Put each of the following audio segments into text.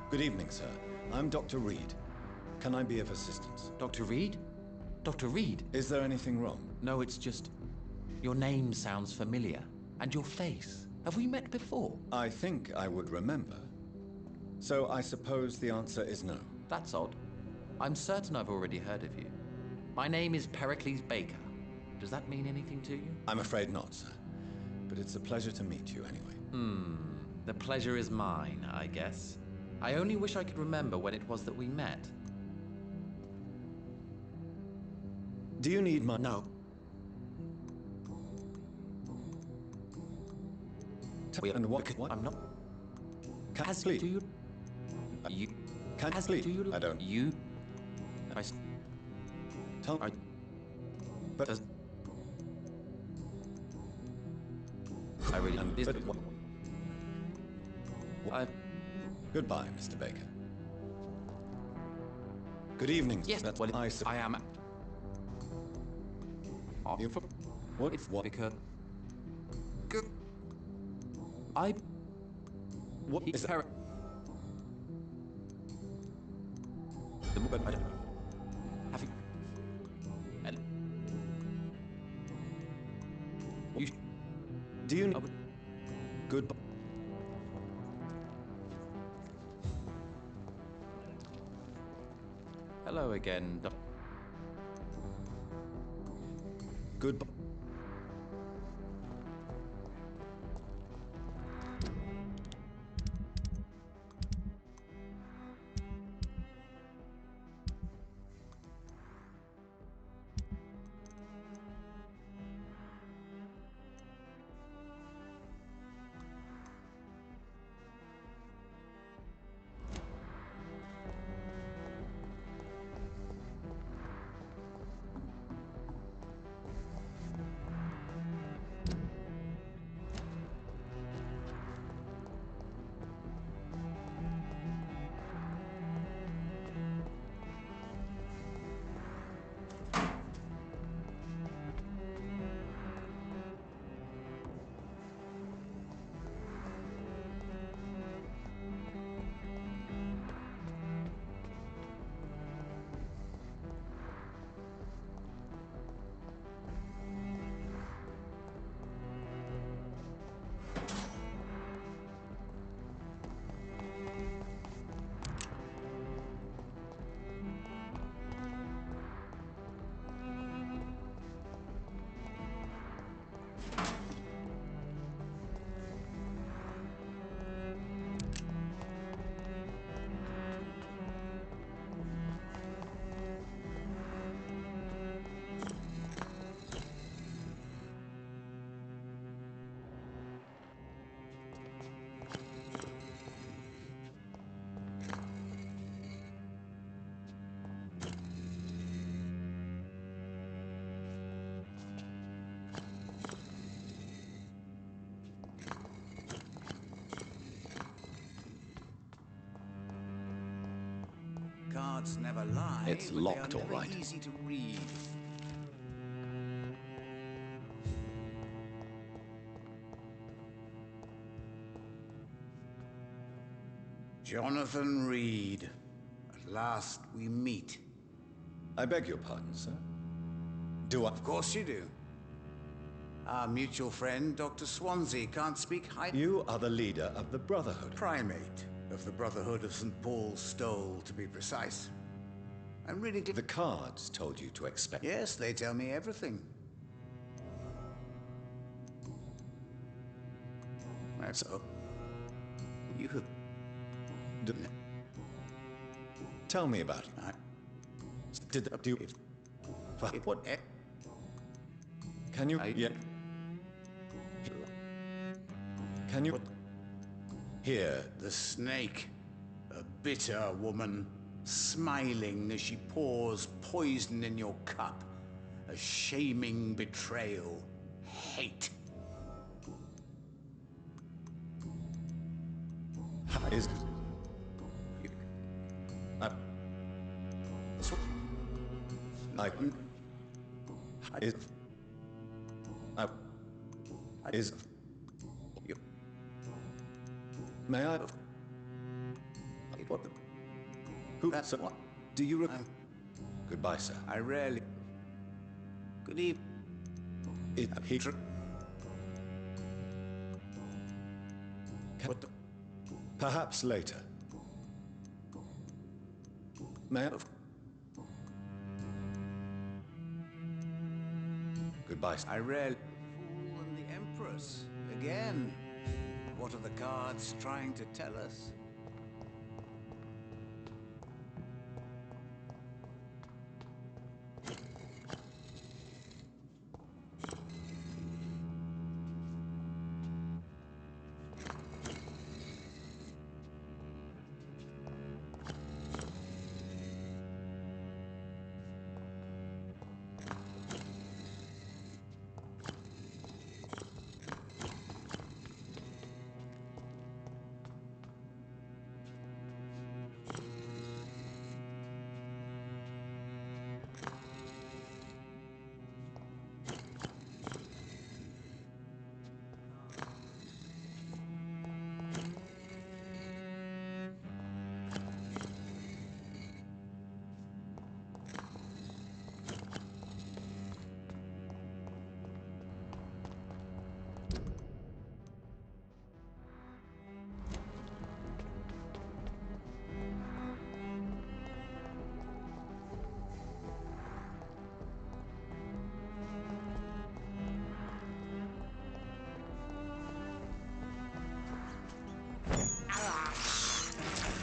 Good evening, sir. I'm Dr. Reed. Can I be of assistance? Dr. Reed? Dr. Reed? Is there anything wrong? No, it's just... Your name sounds familiar. And your face. Have we met before? I think I would remember. So I suppose the answer is no. That's odd. I'm certain I've already heard of you. My name is Pericles Baker. Does that mean anything to you? I'm afraid not, sir. But it's a pleasure to meet you anyway. The pleasure is mine, I guess. I only wish I could remember when it was that we met. Do you need my... No. And what? I'm not... Can As sleep? do you... You... Can As sleep? do you... I don't. You... Tell me. But... Does... I really... And, Is but, it... what? Goodbye, Mr. Baker. Good evening. Yes, sir. well, I am... You... What? It's What? because... I... What is that? But I don't... Have you... And... You... Do you... Goodbye. Hello again, Goodbye. Cards never lie. It's but locked, they are all never right. easy to read. Jonathan Reed. At last we meet. I beg your pardon, sir. Do I... Of course you do. Our mutual friend, Dr. Swansea, can't speak high... You are the leader of the Brotherhood. Primate of the Brotherhood of St. Paul's Stole, to be precise. I'm really The cards told you to expect... Yes, they tell me everything. That's so. You have... Tell me about it. Did that do... What... Can you... Yeah. Can you... Here. The snake. A bitter woman. Smiling as she pours poison in your cup. A shaming betrayal. Hate. Is... Is... Is... May I... What the? Who? That's So, what. do you? Goodbye, sir. I rarely. Good evening. He. What the? Perhaps later. May I? Goodbye, sir. I rarely. Fool and the Empress again. What are the cards trying to tell us?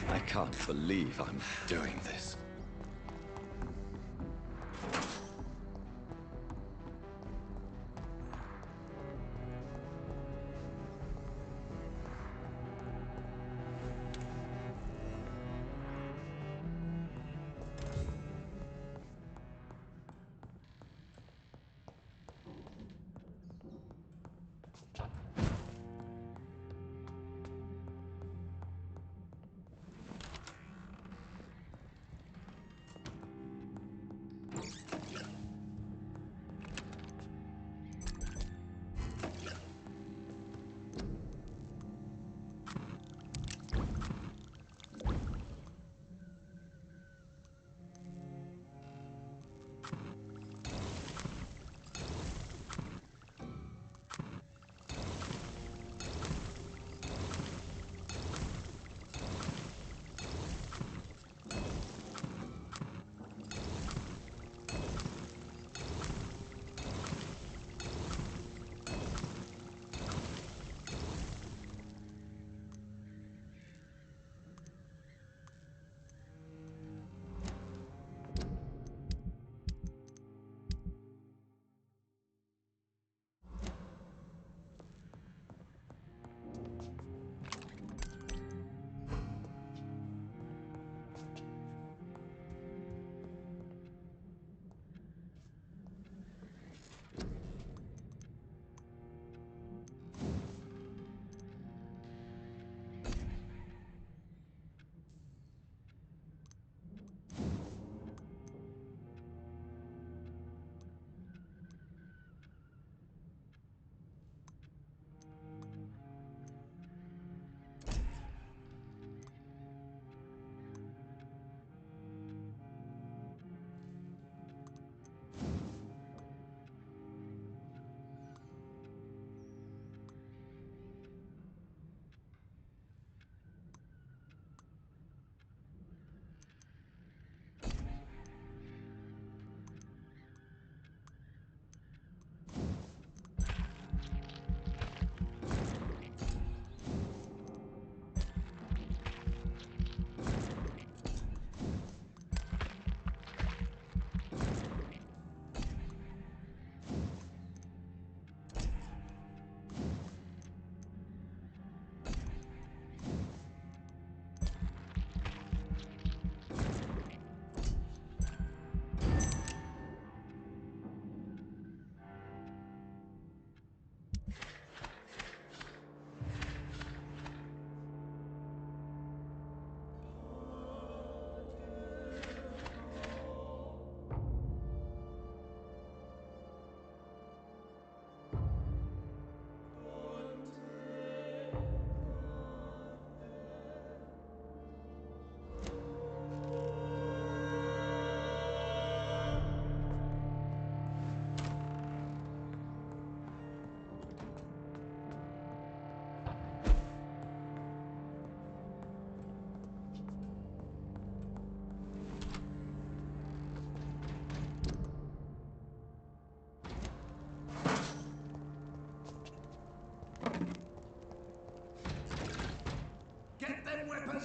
I can't believe I'm doing this.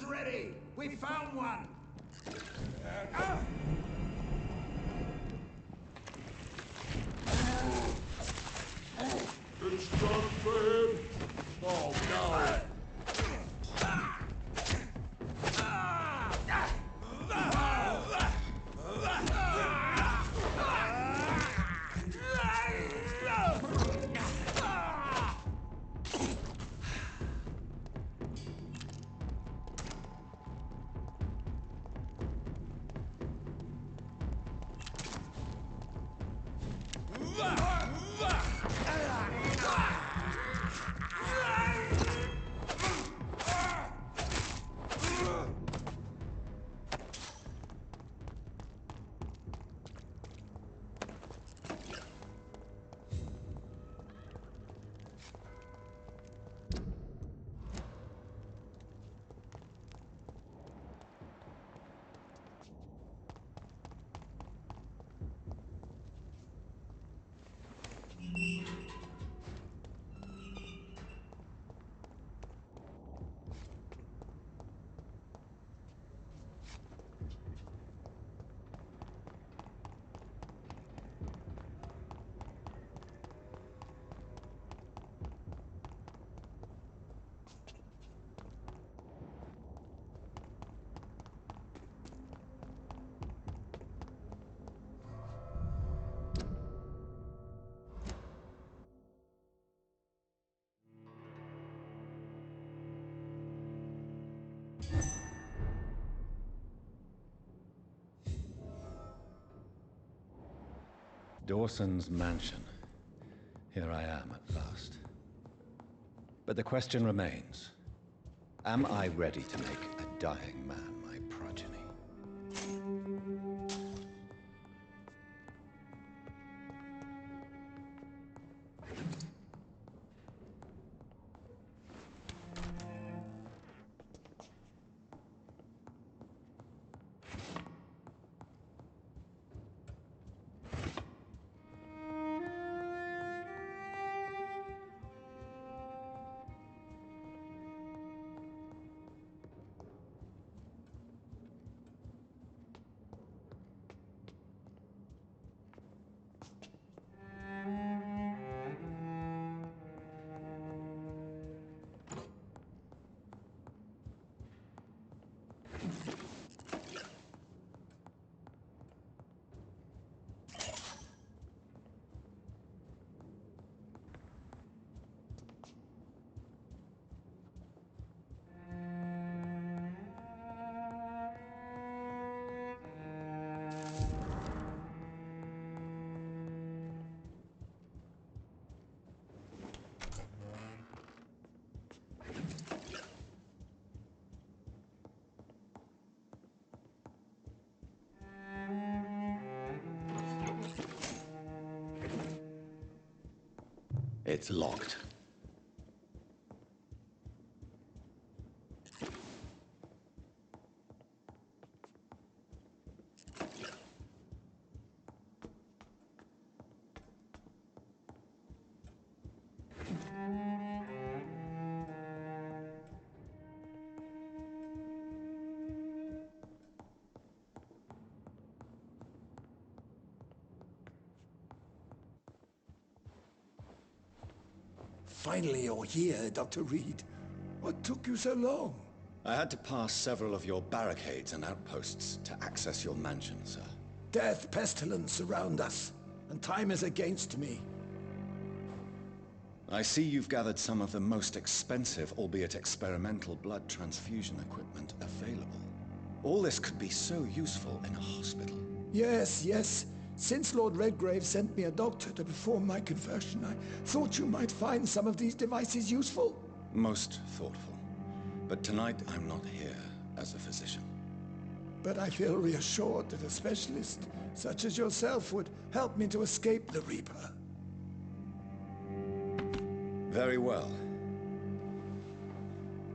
Reaper's ready! We found one! It's done for him! Oh no! Dawson's mansion. Here I am at last. But the question remains. Am I ready to make a dying man my progeny? It's locked. Finally, you're here, Dr. Reed. What took you so long? I had to pass several of your barricades and outposts to access your mansion, sir. Death, pestilence surround us, and time is against me. I see you've gathered some of the most expensive, albeit experimental, blood transfusion equipment available. All this could be so useful in a hospital. Yes, yes. Since Lord Redgrave sent me a doctor to perform my conversion, I thought you might find some of these devices useful. Most thoughtful. But tonight, I'm not here as a physician. But I feel reassured that a specialist such as yourself would help me to escape the Reaper. Very well.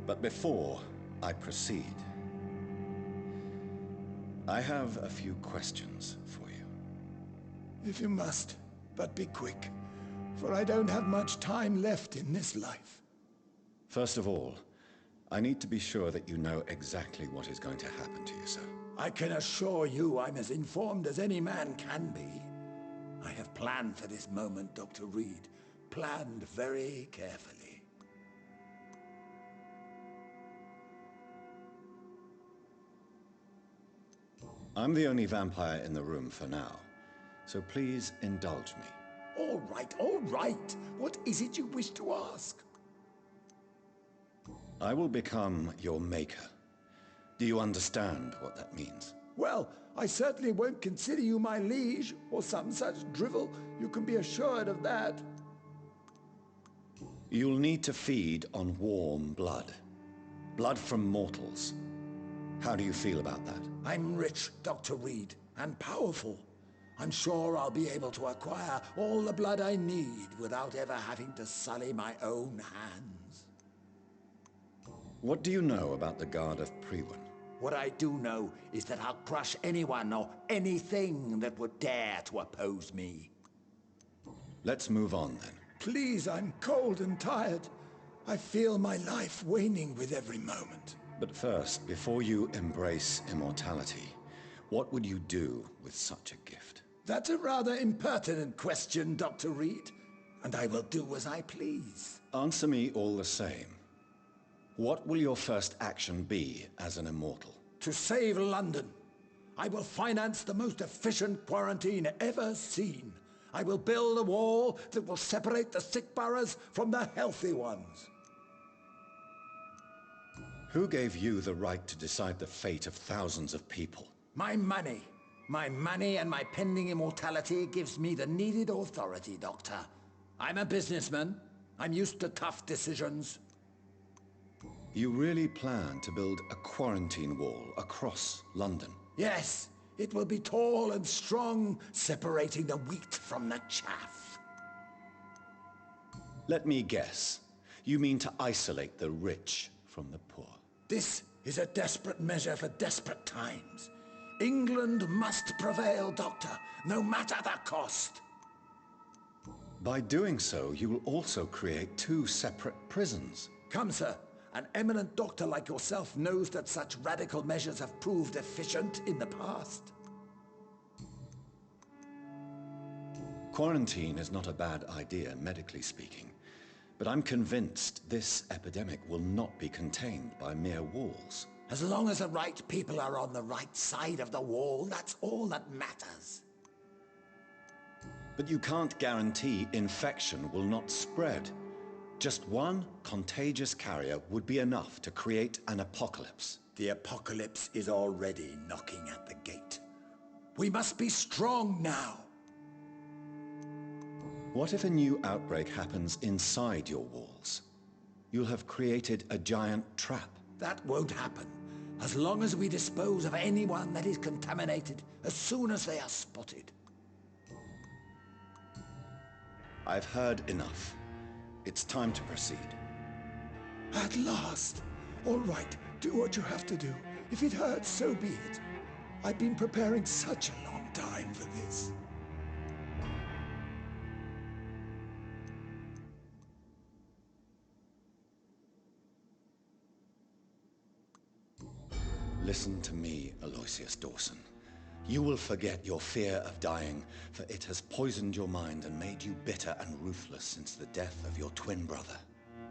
But before I proceed, I have a few questions for you. If you must, but be quick, for I don't have much time left in this life. First of all, I need to be sure that you know exactly what is going to happen to you, sir. I can assure you I'm as informed as any man can be. I have planned for this moment, Dr. Reed. Planned very carefully. I'm the only vampire in the room for now, so please indulge me. All right, all right. What is it you wish to ask? I will become your maker. Do you understand what that means? Well, I certainly won't consider you my liege, or some such drivel. You can be assured of that. You'll need to feed on warm blood. Blood from mortals. How do you feel about that? I'm rich, Dr. Reed, and powerful. I'm sure I'll be able to acquire all the blood I need without ever having to sully my own hands. What do you know about the Guard of Priwen? What I do know is that I'll crush anyone or anything that would dare to oppose me. Let's move on then. Please, I'm cold and tired. I feel my life waning with every moment. But first, before you embrace immortality, what would you do with such a gift? That's a rather impertinent question, Dr. Reed, and I will do as I please. Answer me all the same. What will your first action be as an immortal? To save London, I will finance the most efficient quarantine ever seen. I will build a wall that will separate the sick boroughs from the healthy ones. Who gave you the right to decide the fate of thousands of people? My money. My money and my pending immortality gives me the needed authority, Doctor. I'm a businessman. I'm used to tough decisions. You really plan to build a quarantine wall across London? Yes, it will be tall and strong, separating the wheat from the chaff. Let me guess. You mean to isolate the rich from the poor? This is a desperate measure for desperate times. England must prevail, Doctor, no matter the cost. By doing so, you will also create two separate prisons. Come, sir. An eminent doctor like yourself knows that such radical measures have proved efficient in the past. Quarantine is not a bad idea, medically speaking. But I'm convinced this epidemic will not be contained by mere walls. As long as the right people are on the right side of the wall, that's all that matters. But you can't guarantee infection will not spread. Just one contagious carrier would be enough to create an apocalypse. The apocalypse is already knocking at the gate. We must be strong now. What if a new outbreak happens inside your walls? You'll have created a giant trap. That won't happen. As long as we dispose of anyone that is contaminated as soon as they are spotted. I've heard enough. It's time to proceed. At last. All right, do what you have to do. If it hurts, so be it. I've been preparing such a long time for this. Listen to me, Aloysius Dawson. You will forget your fear of dying, for it has poisoned your mind and made you bitter and ruthless since the death of your twin brother.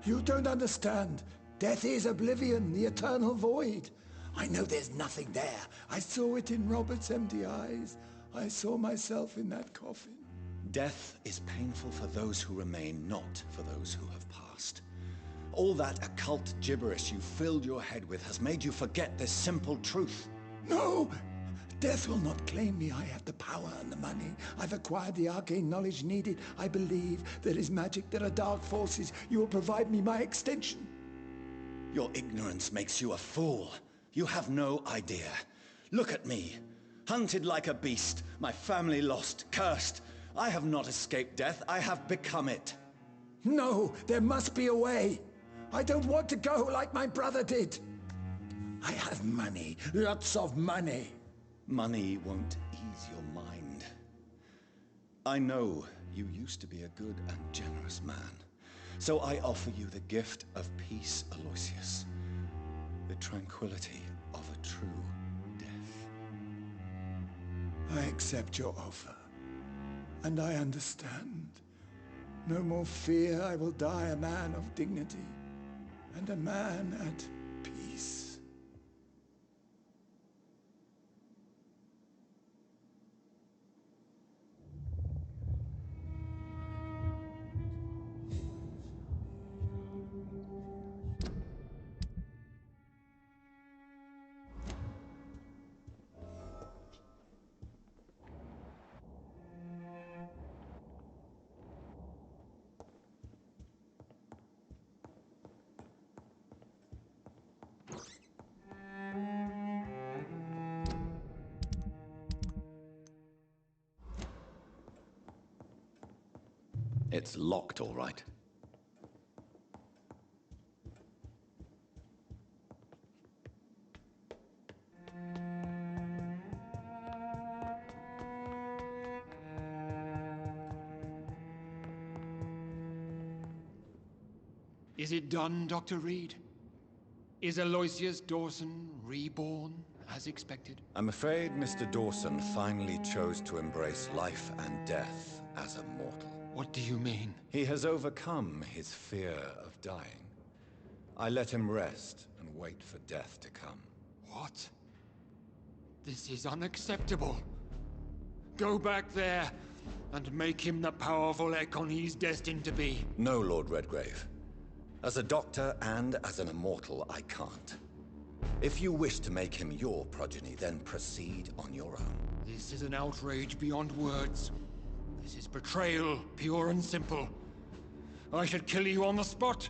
You don't understand. Death is oblivion, the eternal void. I know there's nothing there. I saw it in Robert's empty eyes. I saw myself in that coffin. Death is painful for those who remain, not for those who have passed. All that occult gibberish you filled your head with has made you forget this simple truth. No! Death will not claim me. I have the power and the money. I've acquired the arcane knowledge needed. I believe there is magic, there are dark forces. You will provide me my extension. Your ignorance makes you a fool. You have no idea. Look at me. Hunted like a beast, my family lost, cursed. I have not escaped death, I have become it. No, there must be a way. I don't want to go like my brother did. I have money, lots of money. Money won't ease your mind. I know you used to be a good and generous man, so I offer you the gift of peace, Aloysius. The tranquility of a true death. I accept your offer, and I understand. No more fear, I will die a man of dignity, and a man at peace. It's locked, all right. Is it done, Dr. Reed? Is Aloysius Dawson reborn, as expected? I'm afraid Mr. Dawson finally chose to embrace life and death as a mortal. What do you mean? He has overcome his fear of dying. I let him rest and wait for death to come. What? This is unacceptable. Go back there and make him the powerful Ekon he's destined to be. No, Lord Redgrave. As a doctor and as an immortal, I can't. If you wish to make him your progeny, then proceed on your own. This is an outrage beyond words. This is betrayal, pure and simple. I should kill you on the spot.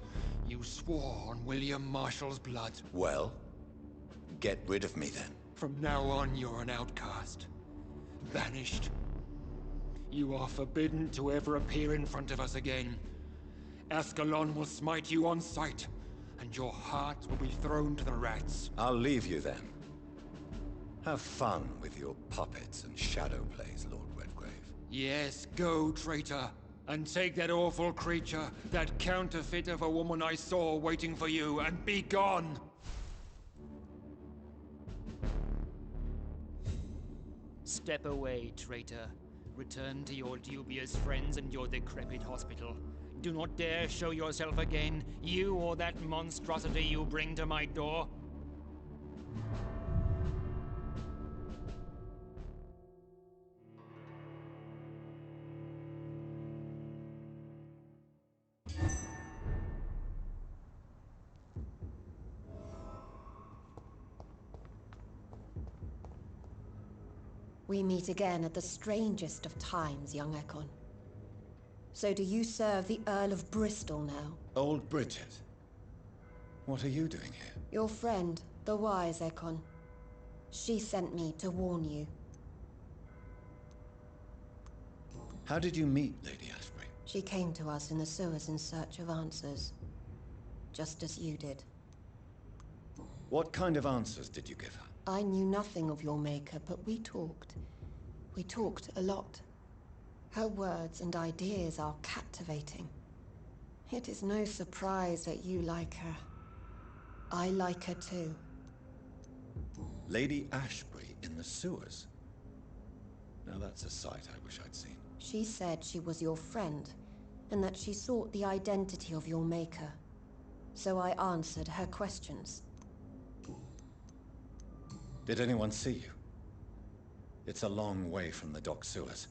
You swore on William Marshall's blood. Well, get rid of me then. From now on, you're an outcast. Banished. You are forbidden to ever appear in front of us again. Ascalon will smite you on sight, and your heart will be thrown to the rats. I'll leave you then. Have fun with your puppets and shadow plays, Lord Redgrave. Yes, go, traitor. And take that awful creature, that counterfeit of a woman I saw waiting for you, and be gone! Step away, traitor. Return to your dubious friends and your decrepit hospital. Do not dare show yourself again, you or that monstrosity you bring to my door. We meet again at the strangest of times, young Ekon. So do you serve the Earl of Bristol now? Old Bridget. What are you doing here? Your friend, the wise Ekon. She sent me to warn you. How did you meet Lady Ashbury? She came to us in the sewers in search of answers. Just as you did. What kind of answers did you give her? I knew nothing of your maker, but we talked. We talked a lot. Her words and ideas are captivating. It is no surprise that you like her. I like her too. Lady Ashbury in the sewers? Now that's a sight I wish I'd seen. She said she was your friend, and that she sought the identity of your maker. So I answered her questions. Did anyone see you? It's a long way from the dock sewers,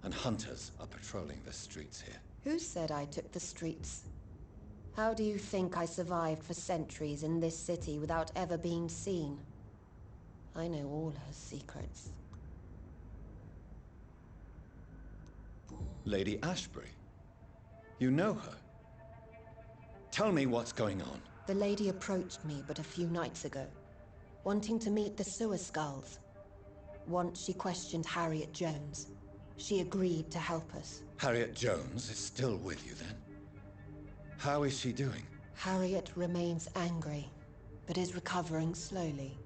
and hunters are patrolling the streets here. Who said I took the streets? How do you think I survived for centuries in this city without ever being seen? I know all her secrets. Lady Ashbury? You know her? Tell me what's going on. The lady approached me but a few nights ago, wanting to meet the sewer skulls. Once she questioned Harriet Jones. She agreed to help us. Harriet Jones is still with you then? How is she doing? Harriet remains angry, but is recovering slowly.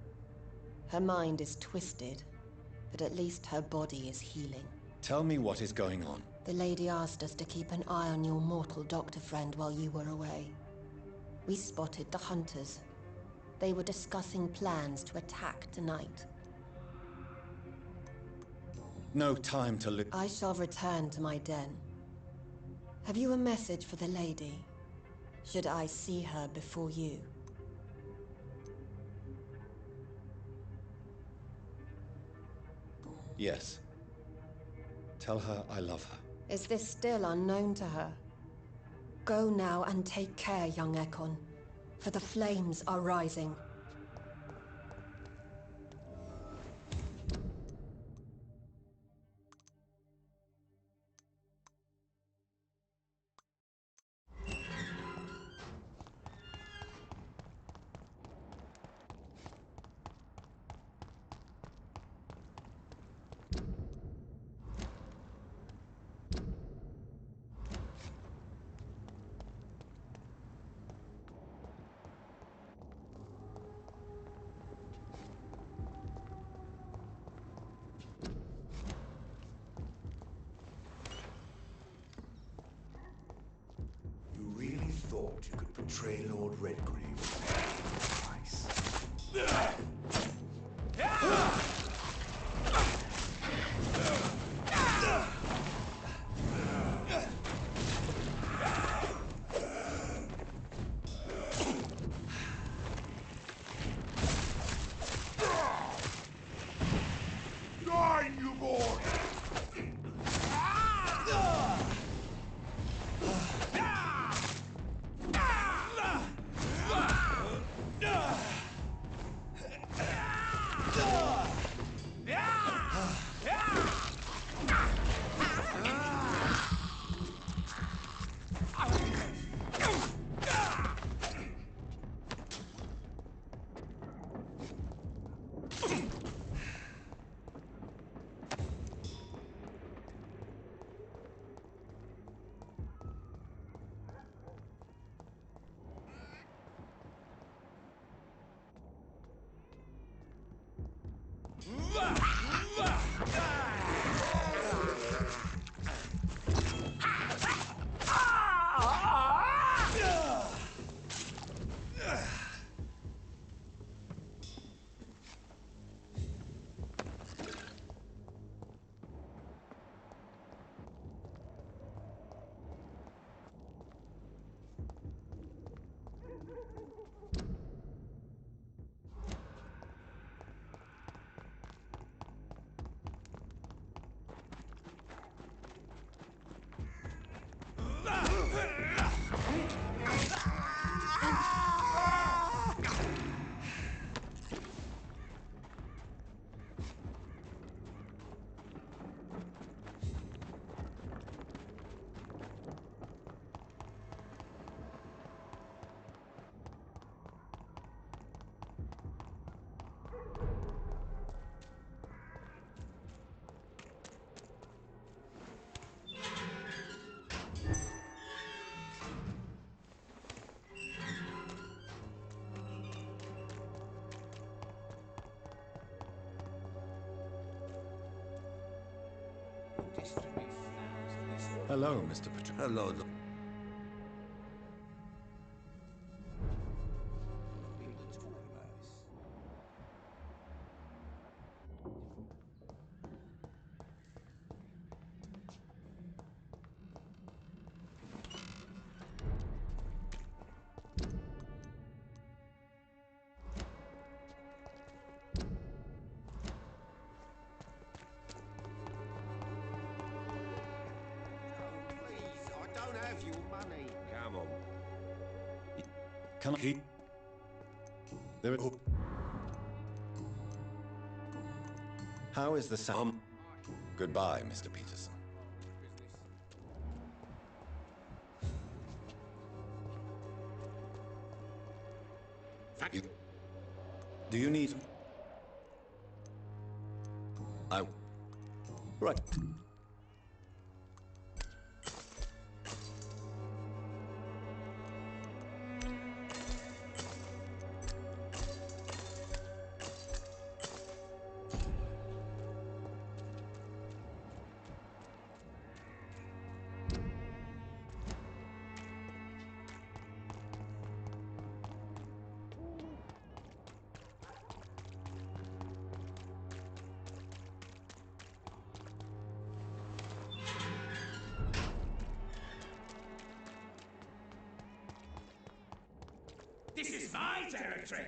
Her mind is twisted, but at least her body is healing. Tell me what is going on. The lady asked us to keep an eye on your mortal doctor friend while you were away. We spotted the hunters. They were discussing plans to attack tonight. No time to look. I shall return to my den. Have you a message for the lady? Should I see her before you? Yes. Tell her I love her. Is this still unknown to her? Go now and take care, young Ekon, for the flames are rising. You really thought you could betray Lord Redgrave twice? Die, newborn! Hello, Mr. Patrick. Hello. Come on. Can I keep? There. How is the sound? Goodbye, Mr. Peterson. Do you need? Right. my territory!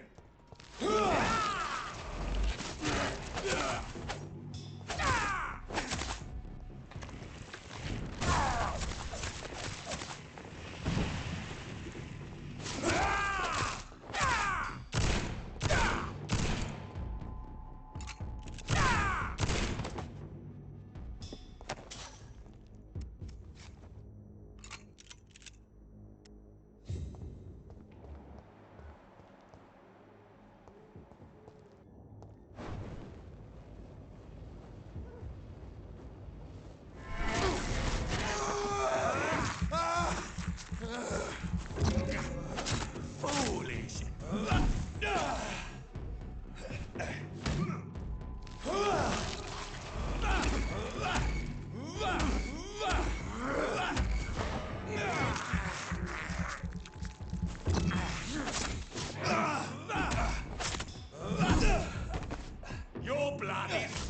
Your blood is...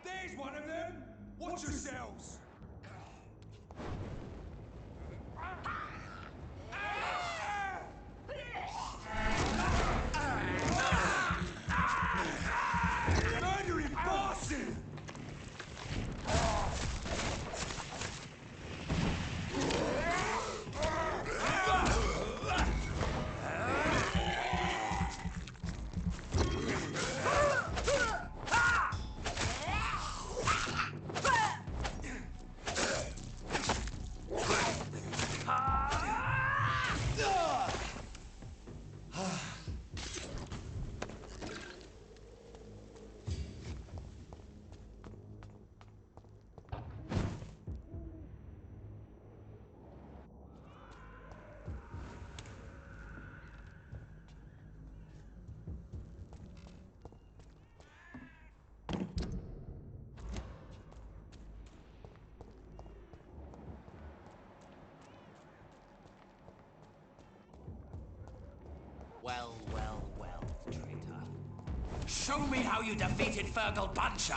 There's one of them! Watch yourselves! Murdering bastard! Well, well, well, traitor. Show me how you defeated Fergal Buncher!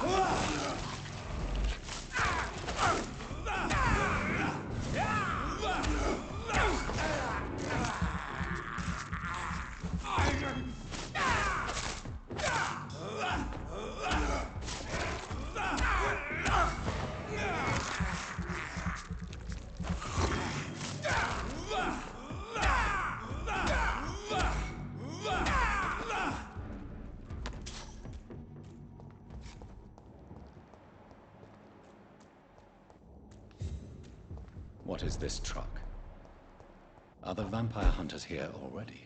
What is this truck? Are the vampire hunters here already?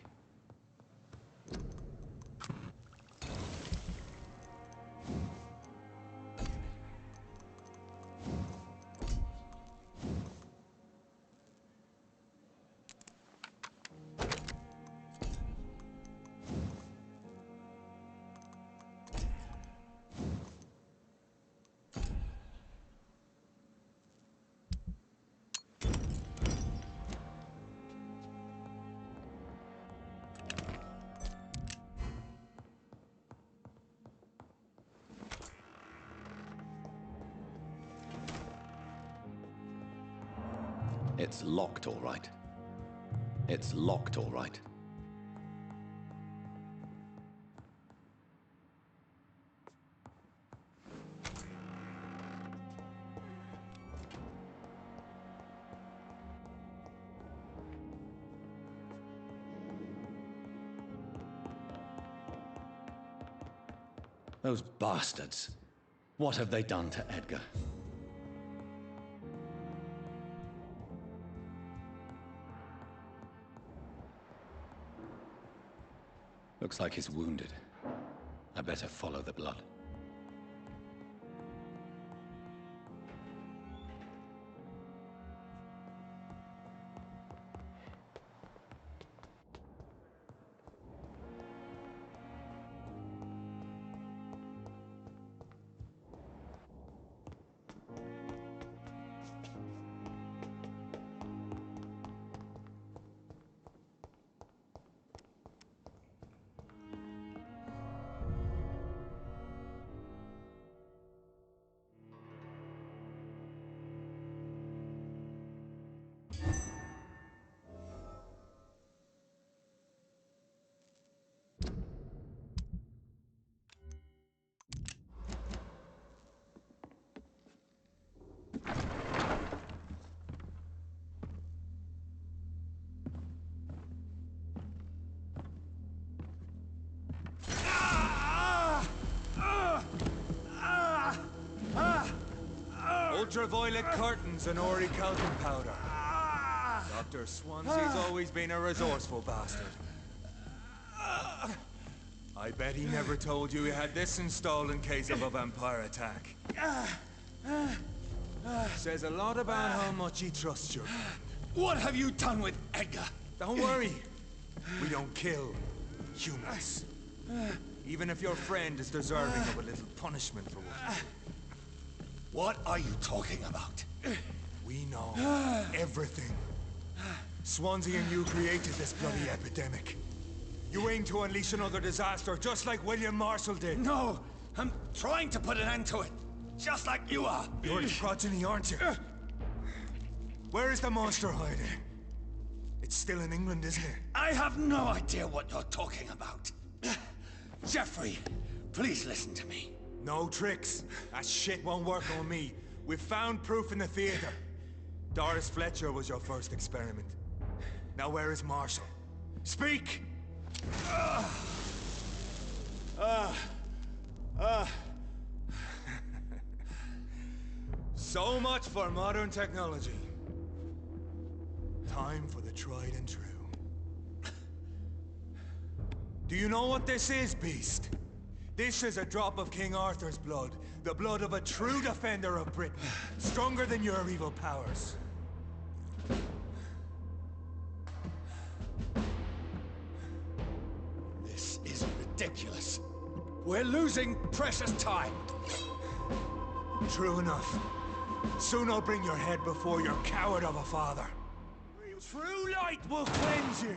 It's locked, all right. It's locked, all right. Those bastards. What have they done to Edgar? Looks like he's wounded. I better follow the blood. Ultraviolet curtains and Ori calcium powder. Dr. Swansea's always been a resourceful bastard. I bet he never told you he had this installed in case of a vampire attack. Says a lot about how much he trusts you. What have you done with Edgar? Don't worry. We don't kill humans. Even if your friend is deserving of a little punishment for what he did. What are you talking about? We know everything. Swansea and you created this bloody epidemic. You aim to unleash another disaster, just like William Marshall did. No, I'm trying to put an end to it. Just like you are. You're the progeny, aren't you? Where is the monster hiding? It's still in England, isn't it? I have no idea what you're talking about. Jeffrey, please listen to me. No tricks. That shit won't work on me. We've found proof in the theater. Doris Fletcher was your first experiment. Now where is Marshall? Speak! So much for modern technology. Time for the tried and true. Do you know what this is, Beast? This is a drop of King Arthur's blood. The blood of a true defender of Britain. Stronger than your evil powers. This is ridiculous. We're losing precious time. True enough. Soon I'll bring your head before your coward of a father. True light will cleanse you.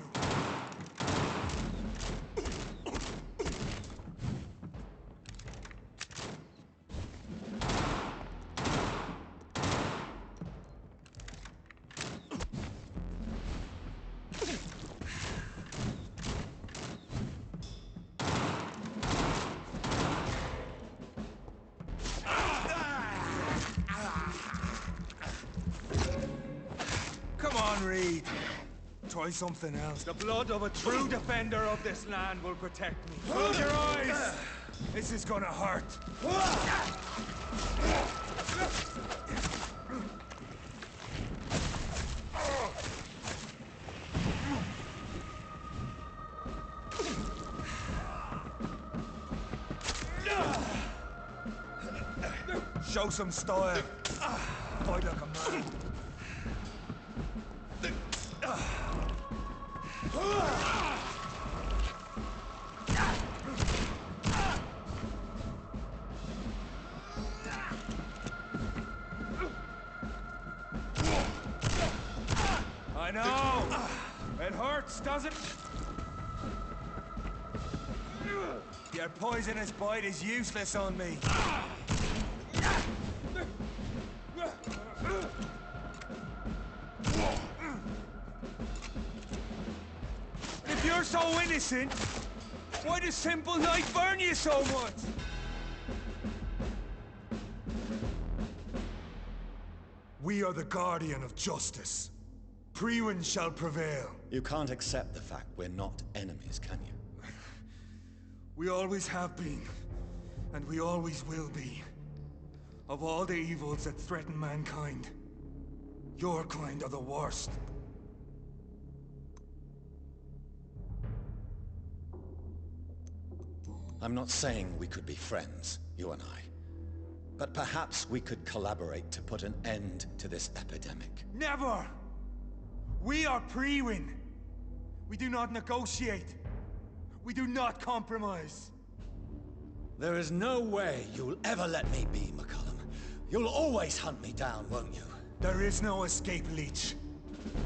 Reed. Try something else. The blood of a true defender of this land will protect me. Close your eyes! This is gonna hurt. Show some style. Fight like a man. I know! It hurts, does it? Your poisonous bite is useless on me. If you're so innocent, why does simple life burn you so much? We are the guardian of justice. Priwen shall prevail. You can't accept the fact we're not enemies, can you? We always have been, And we always will be. Of all the evils that threaten mankind, your kind are the worst. I'm not saying we could be friends, you and I. But perhaps we could collaborate to put an end to this epidemic. Never! We are Priwin. We do not negotiate. We do not compromise. There is no way you'll ever let me be, McCullum. You'll always hunt me down, won't you? There is no escape, Leech.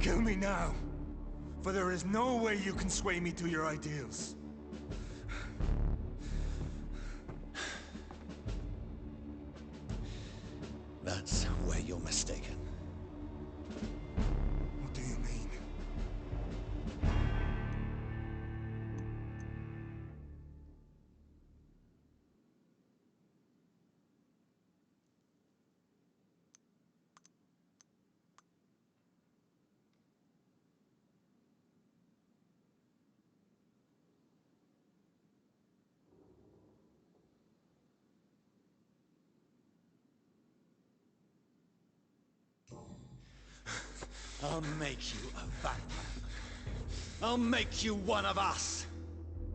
Kill me now. For there is no way you can sway me to your ideals. That's where you're mistaken. What do you mean? I'll make you a vampire. I'll make you one of us.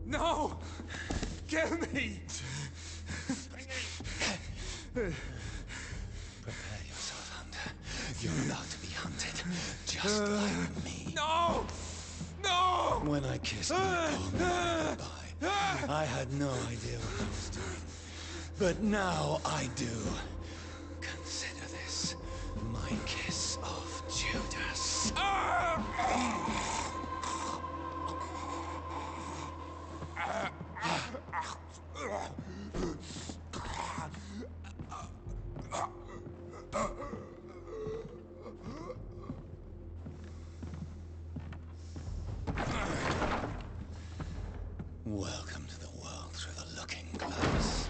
No! Kill me! Prepare yourself, Hunter. You're about to be hunted, just like me. No! No! When I kissed my poor mother goodbye, I had no idea what I was doing. But now I do. Consider this my kiss of Judas. Welcome to the world through the looking glass.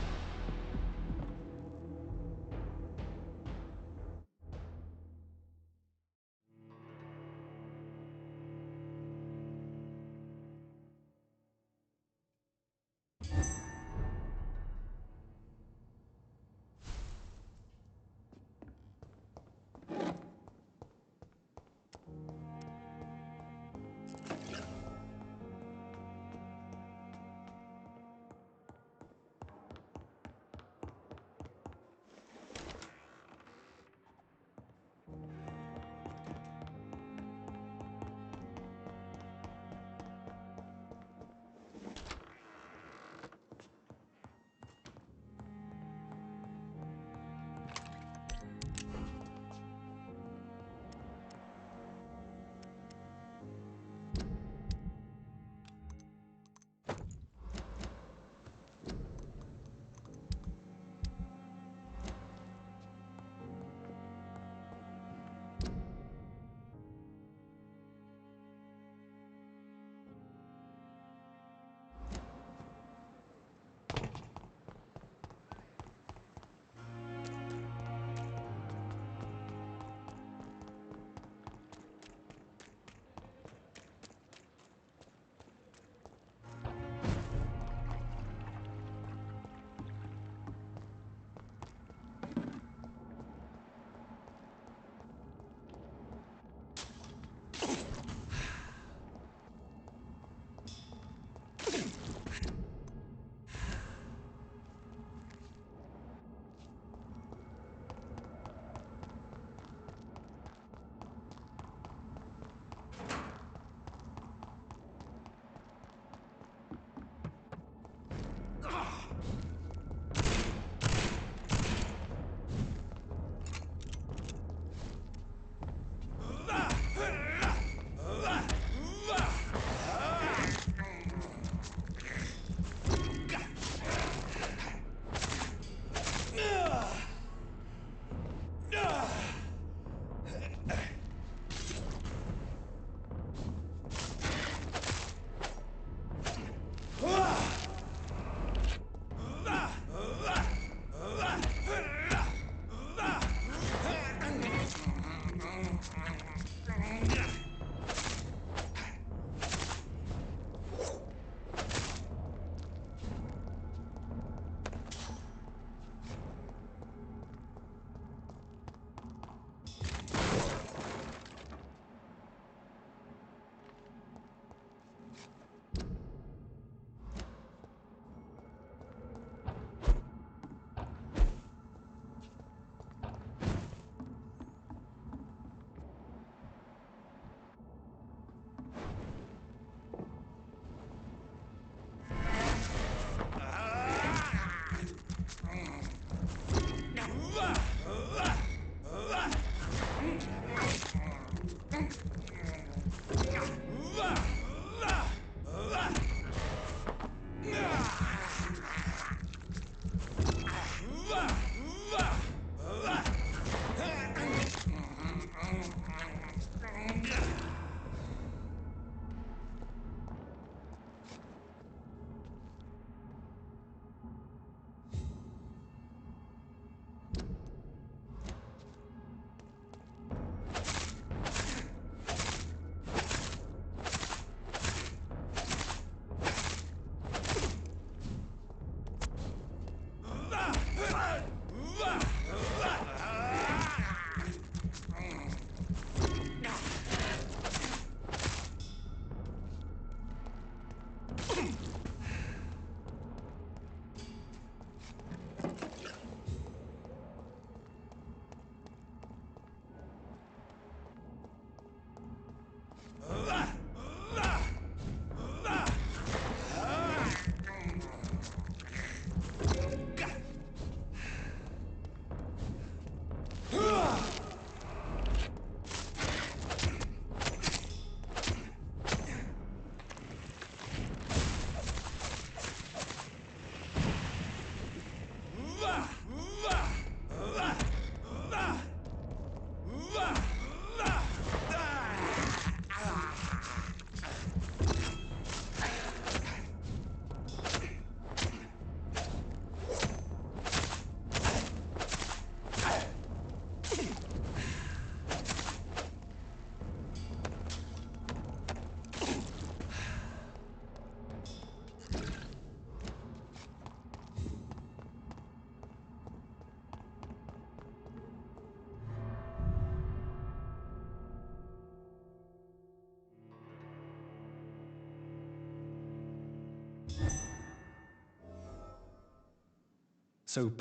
So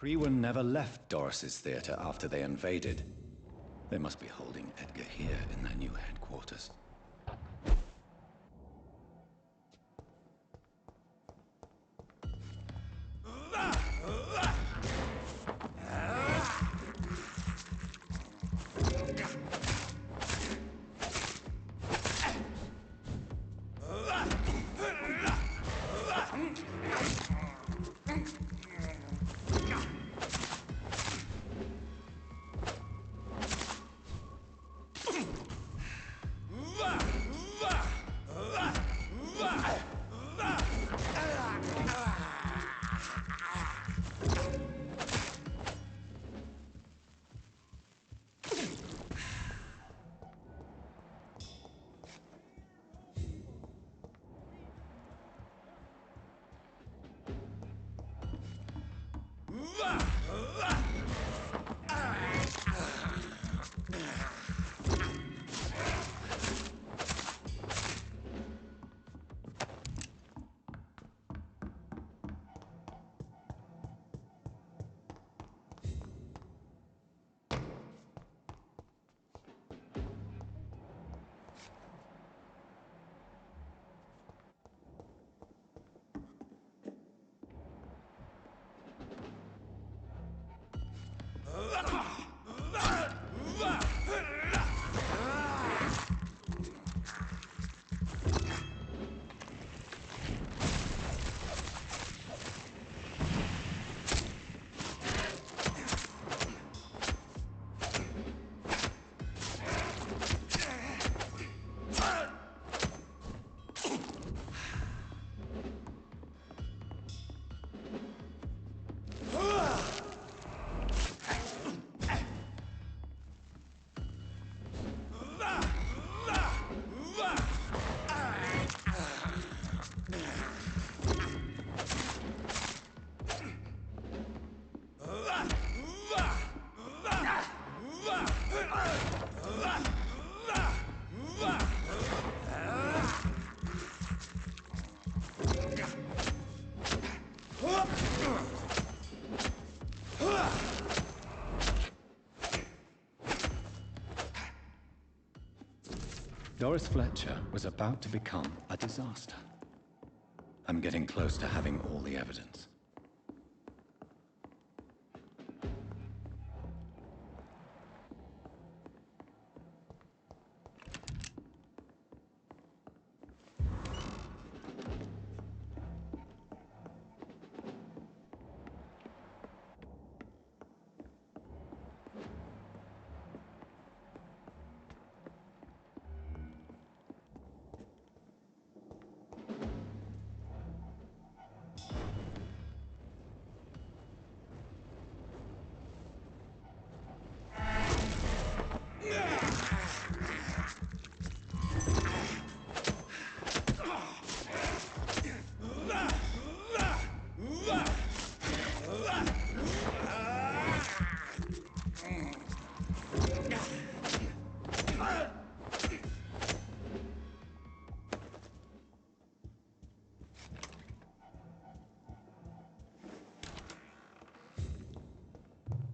Priwen never left Doris's theater after they invaded. They must be holding Edgar here in their new headquarters. Doris Fletcher was about to become a disaster. I'm getting close to having all the evidence.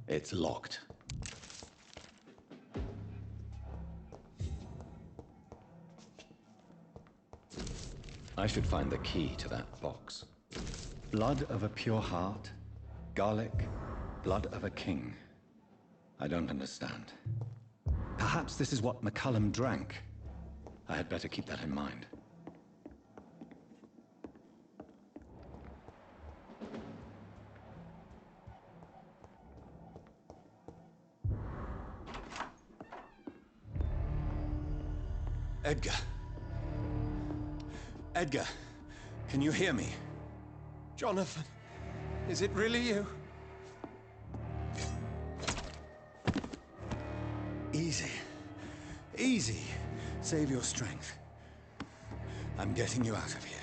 It's locked. I should find the key to that box. Blood of a pure heart, garlic, blood of a king. I don't understand. Perhaps this is what McCullum drank. I had better keep that in mind. Edgar. Edgar, can you hear me? Jonathan, is it really you? Easy. Easy. Save your strength. I'm getting you out of here.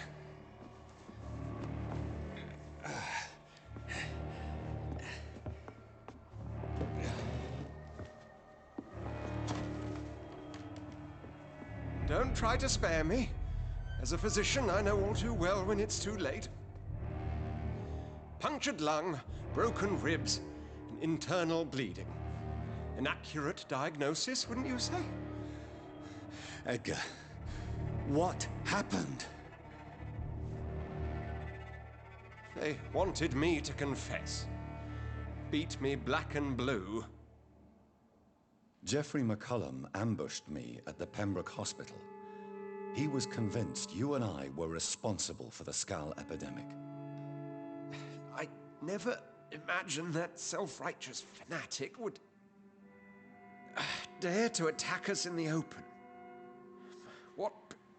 Don't try to spare me. As a physician, I know all too well when it's too late. Punctured lung, broken ribs, and internal bleeding. An accurate diagnosis, wouldn't you say? Edgar, what happened? They wanted me to confess. Beat me black and blue. Jeffrey McCullum ambushed me at the Pembroke Hospital. He was convinced you and I were responsible for the Skull epidemic. I never imagined that self-righteous fanatic would dare to attack us in the open. What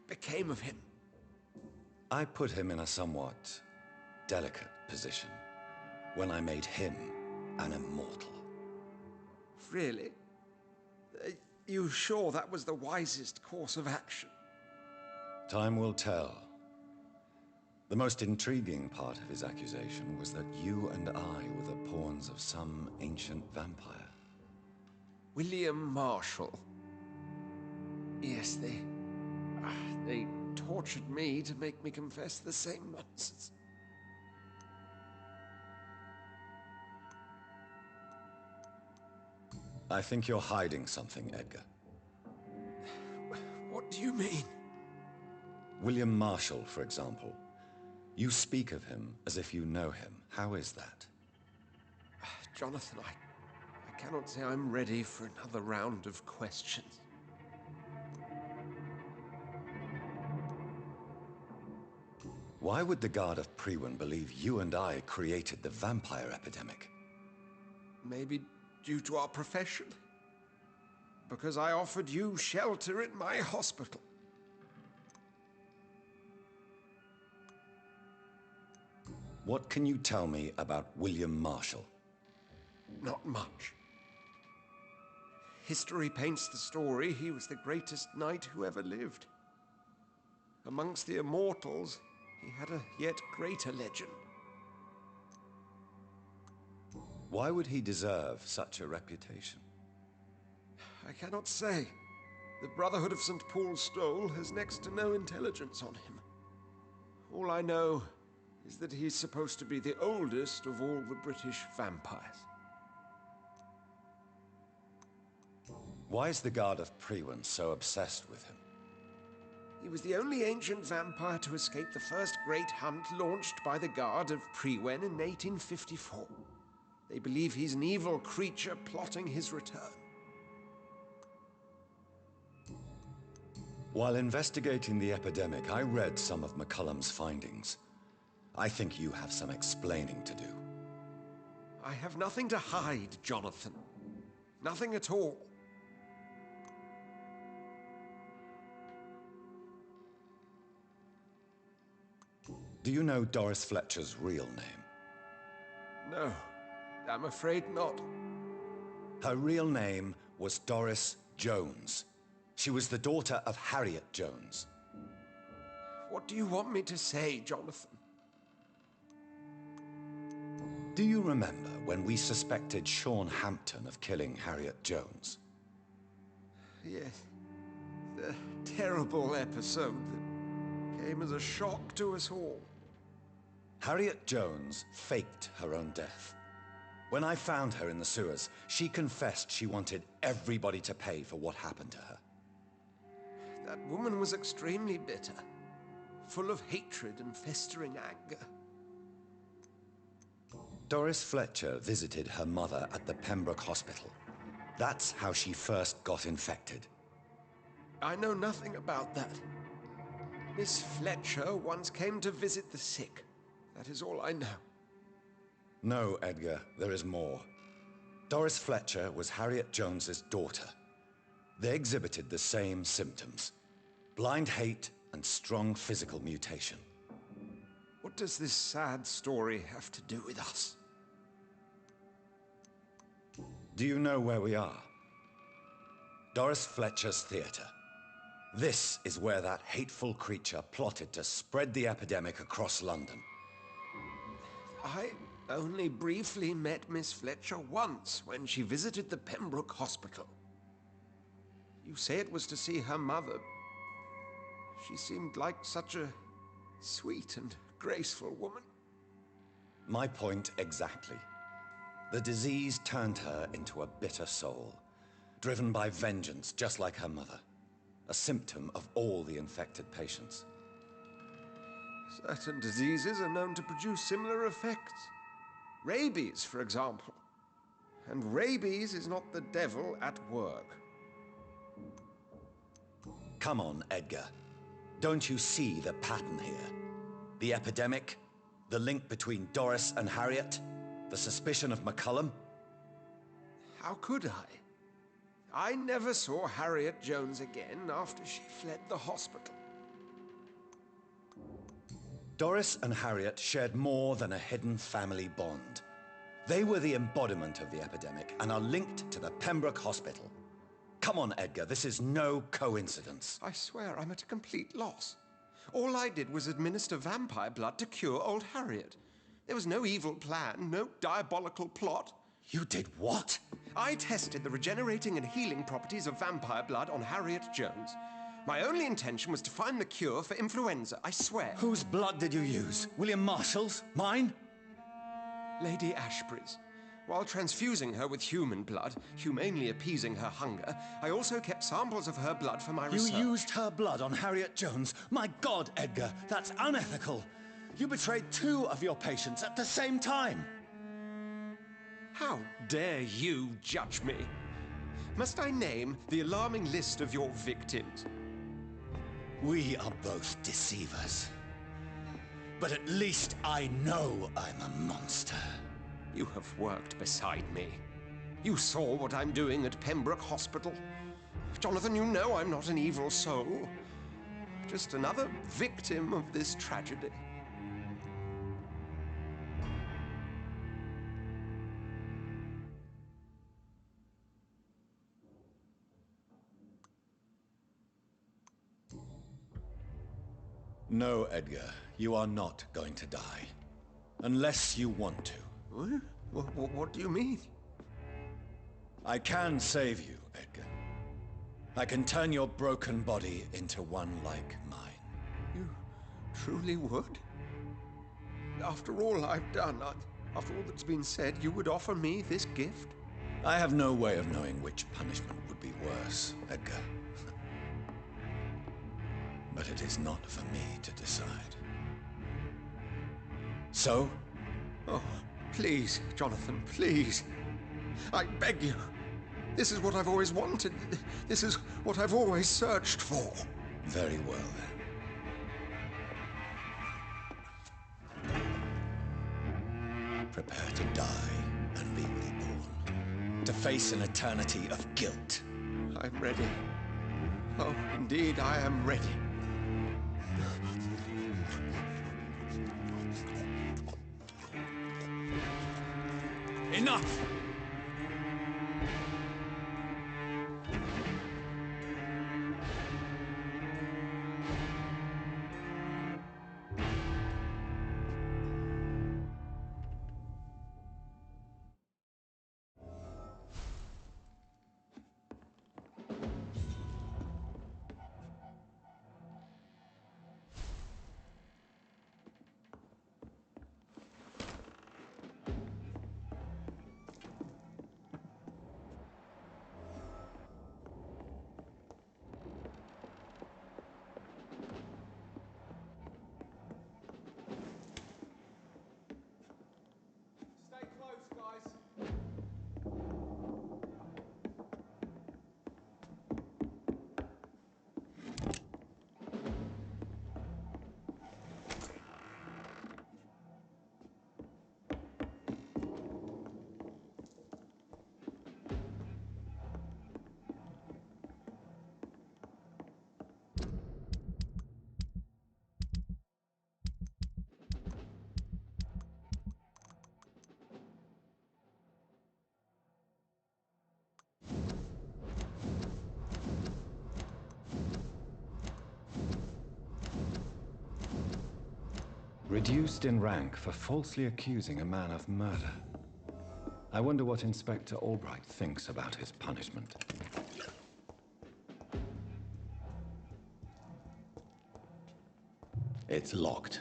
became of him? I put him in a somewhat delicate position when I made him an immortal. Really? You sure that was the wisest course of action? Time will tell. The most intriguing part of his accusation was that you and I were the pawns of some ancient vampire. William Marshall. Yes, they tortured me to make me confess the same nonsense. I think you're hiding something, Edgar. What do you mean? William Marshall, for example. You speak of him as if you know him. How is that? Jonathan, I cannot say I'm ready for another round of questions. Why would the Guard of Priwen believe you and I created the vampire epidemic? Maybe due to our profession. Because I offered you shelter in my hospital. What can you tell me about William Marshall? Not much. History paints the story he was the greatest knight who ever lived. Amongst the immortals, he had a yet greater legend. Why would he deserve such a reputation? I cannot say. The Brotherhood of St. Paul's Stole has next to no intelligence on him. All I know is that he's supposed to be the oldest of all the British vampires. Why is the Guard of Priwen so obsessed with him? He was the only ancient vampire to escape the first great hunt launched by the Guard of Priwen in 1854. They believe he's an evil creature plotting his return. While investigating the epidemic, I read some of McCullum's findings. I think you have some explaining to do. I have nothing to hide, Jonathan. Nothing at all. Do you know Doris Fletcher's real name? No, I'm afraid not. Her real name was Doris Jones. She was the daughter of Harriet Jones. What do you want me to say, Jonathan? Do you remember when we suspected Sean Hampton of killing Harriet Jones? Yes. The terrible episode that came as a shock to us all. Harriet Jones faked her own death. When I found her in the sewers, she confessed she wanted everybody to pay for what happened to her. That woman was extremely bitter, full of hatred and festering anger. Doris Fletcher visited her mother at the Pembroke Hospital. That's how she first got infected. I know nothing about that. Miss Fletcher once came to visit the sick. That is all I know. No, Edgar, there is more. Doris Fletcher was Harriet Jones's daughter. They exhibited the same symptoms: blind hate and strong physical mutation. What does this sad story have to do with us? Do you know where we are? Doris Fletcher's theater. This is where that hateful creature plotted to spread the epidemic across London. I only briefly met Miss Fletcher once when she visited the Pembroke Hospital. You say it was to see her mother. She seemed like such a sweet and graceful woman. My point exactly. The disease turned her into a bitter soul, driven by vengeance just like her mother. A symptom of all the infected patients. Certain diseases are known to produce similar effects. Rabies, for example. And rabies is not the devil at work. Come on, Edgar. Don't you see the pattern here? The epidemic, the link between Doris and Harriet, the suspicion of McCullum? How could I? I never saw Harriet Jones again after she fled the hospital. Doris and Harriet shared more than a hidden family bond. They were the embodiment of the epidemic and are linked to the Pembroke Hospital. Come on, Edgar, this is no coincidence. I swear I'm at a complete loss. All I did was administer vampire blood to cure old Harriet. There was no evil plan, no diabolical plot. You did what? I tested the regenerating and healing properties of vampire blood on Harriet Jones. My only intention was to find the cure for influenza, I swear. Whose blood did you use? William Marshall's? Mine? Lady Ashbury's. While transfusing her with human blood, humanely appeasing her hunger, I also kept samples of her blood for my research. You used her blood on Harriet Jones? My God, Edgar, that's unethical. You betrayed 2 of your patients at the same time. How dare you judge me? Must I name the alarming list of your victims? We are both deceivers. But at least I know I'm a monster. You have worked beside me. You saw what I'm doing at Pembroke Hospital. Jonathan, you know I'm not an evil soul. Just another victim of this tragedy. No, Edgar, you are not going to die. Unless you want to. What do you mean? I can save you, Edgar. I can turn your broken body into one like mine. You truly would? After all I've done, after all that's been said, you would offer me this gift? I have no way of knowing which punishment would be worse, Edgar. But it is not for me to decide. So? Oh, please, Jonathan, please. I beg you. This is what I've always wanted. This is what I've always searched for. Very well, then. Prepare to die and be reborn. To face an eternity of guilt. I'm ready. Oh, indeed, I am ready. Enough! Reduced in rank for falsely accusing a man of murder. I wonder what Inspector Albright thinks about his punishment. It's locked.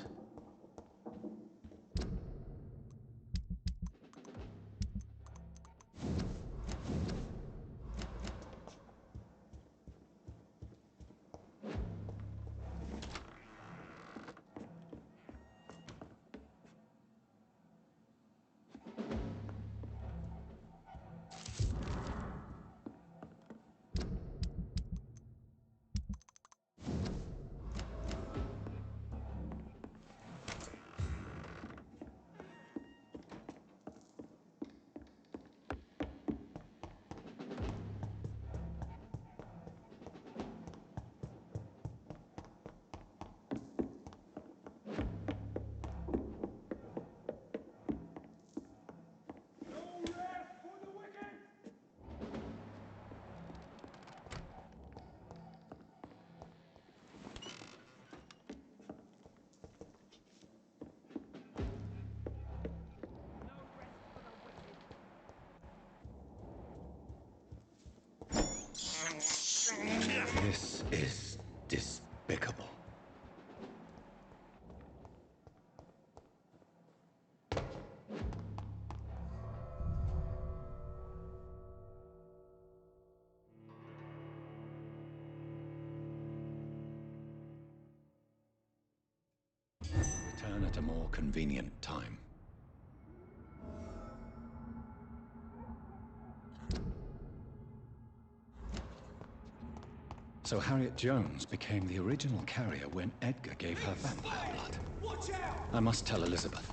This is despicable. Return at a more convenient time. So Harriet Jones became the original carrier when Edgar gave her vampire blood. Watch out! I must tell Elizabeth.